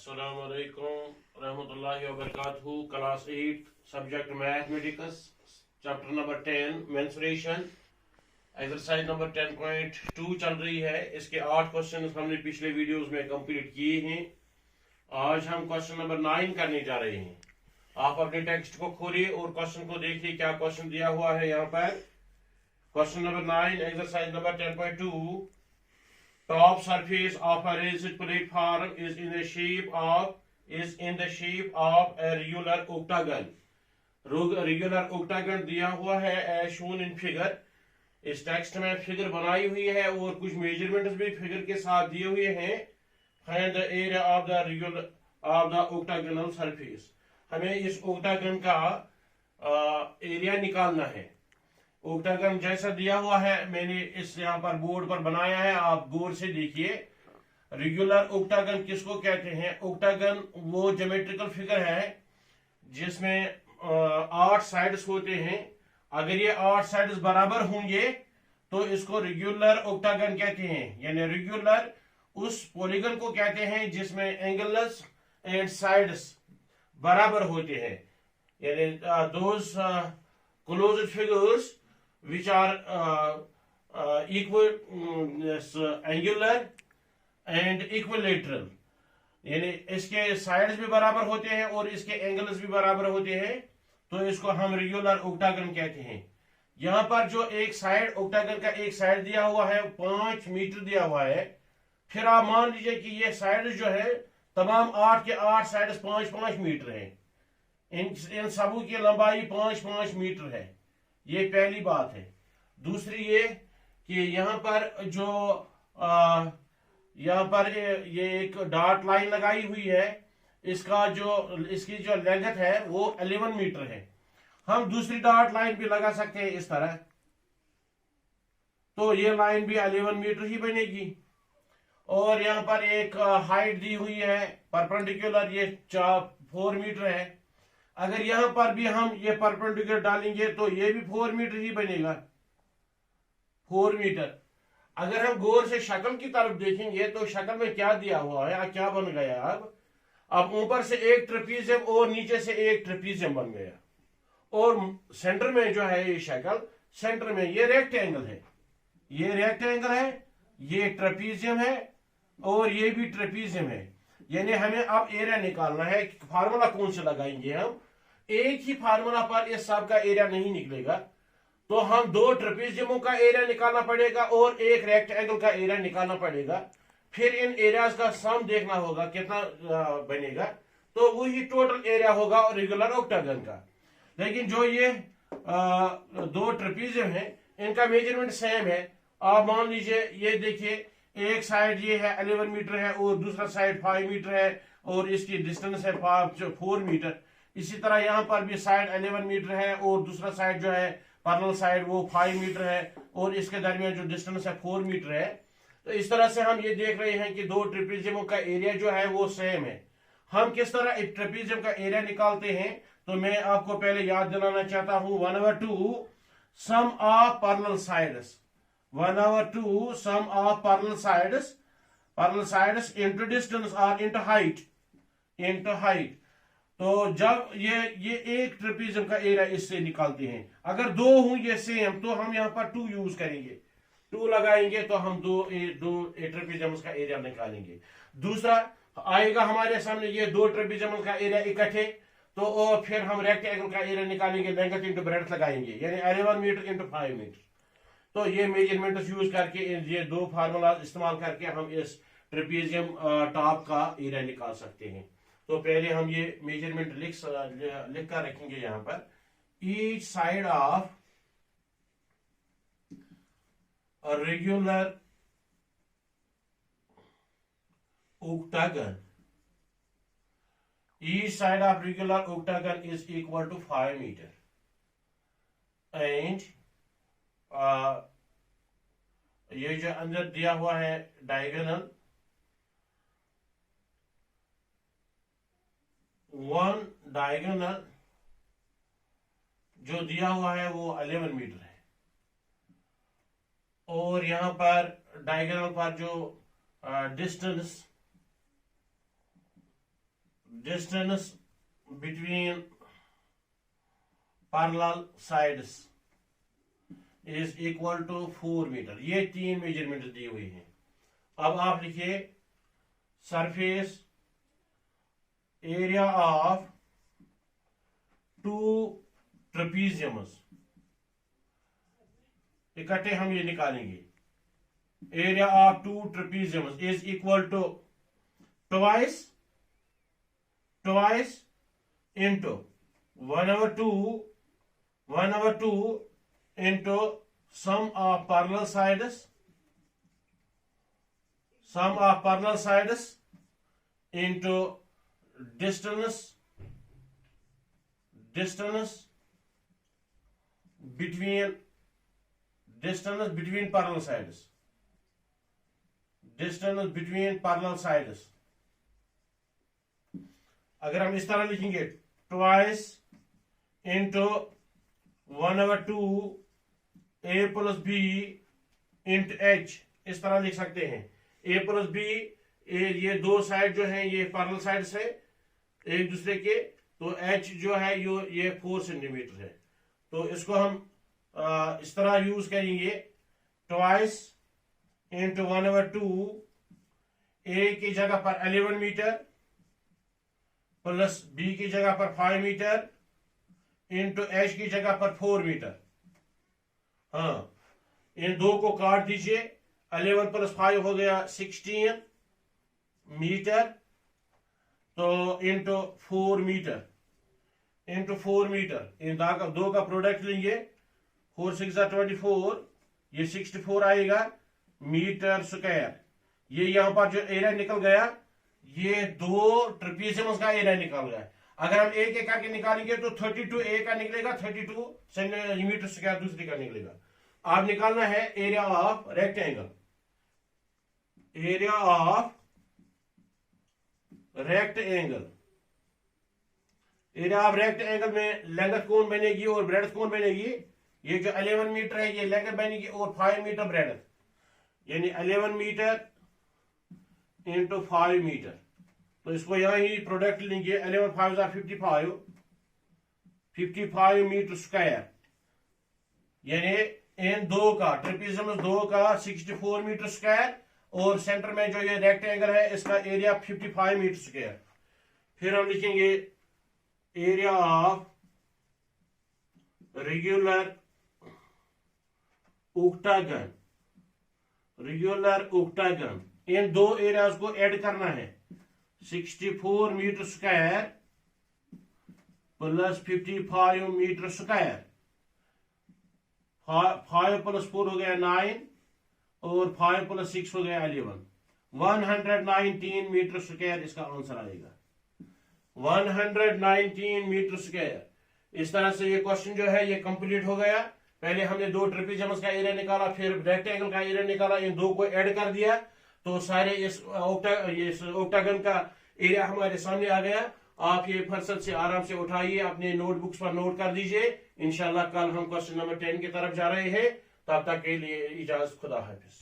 अस्सलाम वालेकुम रहमतुल्लाहि व बरकातहू। Class 8 subject mathematics chapter number 10 mensuration exercise number 10.2 चल रही है। इसके 8 क्वेश्चन हमने पिछले वीडियोस में कंप्लीट किए हैं। आज हम क्वेश्चन नंबर 9 करने जा रहे हैं। आप अपने टेक्स्ट को खोलिए और क्वेश्चन को देखिए क्या क्वेश्चन दिया हुआ है। यहाँ पर question number 9 exercise number 10.2, top surface of a raised platform is in the shape of a regular octagon. Regular octagon दिया हुआ है as shown in figure। इस टेक्स्ट में फिगर बनाई हुई है और कुछ मेजरमेंट्स भी फिगर के साथ दिए हुए हैं। Find the area of the octagonal surface। हमें इस octagon का एरिया निकालना है। ओक्टागन जैसा दिया हुआ है, मैंने इस यहाँ पर बोर्ड पर बनाया है, आप गौर से देखिए। रेगुलर ओक्टागन किसको कहते हैं? ओक्टागन वो ज्योमेट्रिकल फिगर है जिसमें 8 साइड्स होते हैं। अगर ये 8 साइड्स बराबर होंगे तो इसको रेगुलर ओक्टागन कहते हैं। यानी रेगुलर उस पॉलीगन को कहते हैं जिसमें एंगल्स एंड साइड्स बराबर होते हैं। यानी those closed figures which are equal angular and equilateral। यानी इसके साइड्स भी बराबर होते हैं और इसके एंगल्स भी बराबर होते हैं, तो इसको हम रेगुलर ओक्टागन कहते हैं। यहाँ पर जो एक साइड ओक्टागन का एक साइड दिया हुआ है 5 मीटर दिया हुआ है। फिर आप मान लीजिए कि ये साइड जो है तमाम 8 के 8 साइड्स 5-5 मीटर है। इन सबों की लंबाई 5-5 मीटर है। ये पहली बात है। दूसरी ये कि यहाँ पर जो यहाँ पर ये एक डॉट लाइन लगाई हुई है, इसकी जो लेंथ है वो 11 मीटर है। हम दूसरी डॉट लाइन भी लगा सकते हैं इस तरह, तो ये लाइन भी 11 मीटर ही बनेगी। और यहाँ पर एक हाइट दी हुई है परपेंडिकुलर, ये 4 मीटर है। अगर यहां पर भी हम ये परपेंडिकुलर डालेंगे तो ये भी 4 मीटर ही बनेगा, 4 मीटर। अगर हम गौर से शक्ल की तरफ देखेंगे तो शक्ल में क्या दिया हुआ है, क्या बन गया? अब ऊपर से एक ट्रेपीजियम और नीचे से एक ट्रेपीजियम बन गया, और सेंटर में जो है ये शक्ल, सेंटर में ये रेक्टेंगल है, ये रेक्टेंगल है, ये ट्रेपीजियम है और ये भी ट्रेपीजियम है। यानी हमें अब एरिया निकालना है। फार्मूला कौन से लगाएंगे? हम एक ही फार्मूला पर इस सब का एरिया नहीं निकलेगा, तो हम 2 ट्रेपीजियमों का एरिया निकालना पड़ेगा और एक रेक्टेंगल का एरिया निकालना पड़ेगा। फिर इन एरियाज का सम देखना होगा कितना बनेगा, तो वही टोटल एरिया होगा रेगुलर ऑक्टागन का। लेकिन जो ये 2 ट्रेपीजियम है इनका मेजरमेंट सेम है। आप मान लीजिए, ये देखिए एक साइड ये है 11 मीटर है और दूसरा साइड 5 मीटर है और इसकी डिस्टेंस है 4 मीटर। इसी तरह यहाँ पर भी साइड 11 मीटर है और दूसरा साइड जो है पैरेलल साइड वो 5 मीटर है और इसके दरमियान जो डिस्टेंस है 4 मीटर है। तो इस तरह से हम ये देख रहे हैं कि 2 ट्रेपीजियमों का एरिया जो है वो सेम है। हम किस तरह एक ट्रेपीजियम का एरिया निकालते हैं, तो मैं आपको पहले याद दिलाना चाहता हूं 1/2 sum of parallel sides, 1/2 sum of parallel sides into distance or into height। तो जब ये एक ट्रेपीजियम का एरिया इससे निकालते हैं, अगर 2 हों ये सेम तो हम यहाँ पर 2 यूज करेंगे, 2 लगाएंगे तो हम दो ट्रेपीजियम का एरिया निकालेंगे। दूसरा आएगा हमारे सामने ये 2 ट्रेपीजियम का एरिया इकट्ठे, तो और फिर हम रेक्टेंगल का एरिया निकालेंगे, लेंथ इंटू ब्रेड्थ लगाएंगे, यानी 11 मीटर इंटू 5 मीटर। तो ये मेजरमेंट यूज करके ये 2 फार्मूला इस्तेमाल करके हम इस ट्रेपीजियम टॉप का एरिया निकाल सकते हैं। तो पहले हम ये मेजरमेंट लिख कर रखेंगे यहाँ पर। Each side of regular octagon, each side of regular octagon is equal to 5 meter and ये जो अंदर दिया हुआ है डायगोनल 1 डायगोनल जो दिया हुआ है वो 11 मीटर है, और यहां पर डायगोनल पर जो distance distance between parallel sides is equal to 4 metre. ये 3 मेजरमेंट दी हुई हैं। अब आप लिखिए सरफेस एरिया ऑफ 2 ट्रेपीजियम्स, इकट्ठे हम ये निकालेंगे। Area of 2 trapeziums is equal to twice into 1/2 into sum of parallel sides into distance between parallel sides, अगर हम इस तरह लिखेंगे twice into 1/2 a plus b into h, इस तरह लिख सकते हैं। a प्लस b, ये दो साइड जो हैं ये पैरेलल साइड्स है एक दूसरे के, तो h जो है ये 4 सेंटीमीटर है। तो इसको हम इस तरह यूज करेंगे ट्वाइस इंटू 1/2 a की जगह पर 11 मीटर प्लस b की जगह पर 5 मीटर इंटू h की जगह पर 4 मीटर। हाँ, इन दो को काट दीजिए। 11 प्लस 5 हो गया 16 मीटर, तो इंटू 4 मीटर इन दो का प्रोडक्ट लेंगे। 4 6 24, ये 64 आएगा मीटर स्क्वायर। ये यहां पर जो एरिया निकल गया ये दो ट्रेपीजियम्स का एरिया निकल गया। अगर हम एक एक करके निकालेंगे तो 32 ए का निकलेगा, 32 सेंटीमीटर स्क्वायर दूसरी का निकलेगा। आप निकालना है area of rectangle. Area of rectangle में लेंथ कौन बनेगी और ब्रेड्थ कौन बनेगी। ये जो 11 मीटर है ये लेंथ बनेगी और 5 मीटर ब्रेड्थ, यानी 11 मीटर इंटू 5 मीटर। तो इसको यहां ही प्रोडक्ट लेंगे। 11 5 55 मीटर स्क्वायर, यानी इन दो का ट्रेपीजियम दो का 64 मीटर स्क्वायर और सेंटर में जो ये रेक्टेंगल है इसका एरिया 55 मीटर स्क्वायर। फिर हम लिखेंगे एरिया ऑफ रेगुलर ऑक्टागन। इन दो एरियाज को ऐड करना है। 64 metre square plus 55 metre square. 5 plus 4 हो गया 9 और 5 प्लस 6 हो गया 11। 119 मीटर स्क्वायर इसका आंसर आएगा। 119 मीटर स्क्वायर। इस तरह से ये क्वेश्चन जो है ये कंप्लीट हो गया। पहले हमने दो ट्रेपीजियम्स का एरिया निकाला, फिर रेक्टेंगल का एरिया निकाला, इन दो को ऐड कर दिया तो सारे इस ऑक्टागन का एरिया हमारे सामने आ गया। आप ये फुर्सत से आराम से उठाइए, अपने नोटबुक्स पर नोट कर दीजिए। इंशाल्लाह कल हम क्वेश्चन नंबर 10 की तरफ जा रहे हैं। तब तक के लिए इजाजत, खुदा हाफिज।